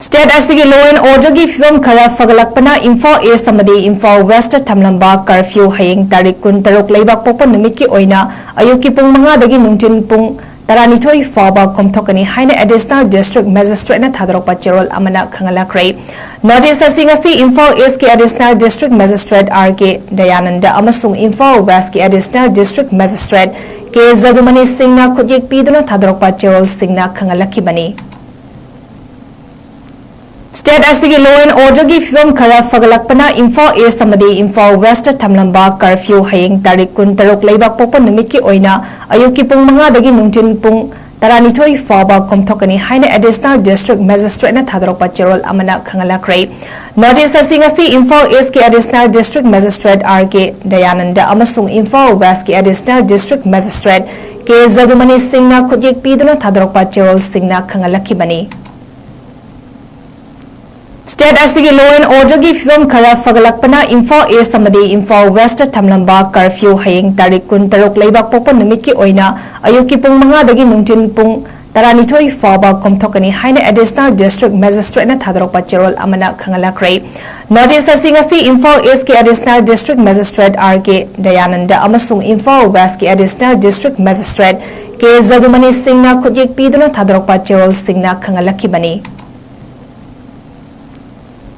State asigi law and order gi film khara fagalakpana Imphal East amadi Imphal West thamlamba curfew hayeng tarik 16 leibak pokpa numit ki oina ayuki pung 5 dagi nungtin pung 12 faba komthokani haina additional district magistrate na thadrokpa cherol amana khangalakrai notice asingasi Imphal East ki additional district magistrate 𝗙𝗑𝗏𝗏 amasung Imphal West ki additional district magistrate 𝗙𝗔𝗦𝗧 na khujek piduna thadrokpa cherol singna khangalakibani State asigi law and order gi film khara fagalakpana Imphal East amadi Imphal West thamlamba curfew hayeng tarik 16 leibak pokpa numit ki oina ayuki pung 5 dagi nungtin pung 12 faba komthokani haina additional district magistrate na thadrokpa cherol amana khangalakrai notice asingasi Imphal East ki additional district magistrate 𝗙𝗑𝗏𝗏 amasung Imphal West ki additional district magistrate 𝗙𝗔𝗦𝗧 na khujek piduna thadrokpa cherol singna khangalakibani State asigi law and order gi film khara fagalakpana Imphal East amadi Imphal West thamlamba curfew hayeng tarik 16 leibak pokpa numit ki oina ayuki pung 5 dagi nungtin pung 12 faba komthokani haina additional district magistrate na thadrokpa cherol amana khangalakrai notice asingasi Imphal East ki additional district magistrate 𝗙𝗑𝗏𝗏 amasung Imphal West ki additional district magistrate 𝗙𝗔𝗦𝗧 na khujek piduna thadrokpa cherol singna khangalakibani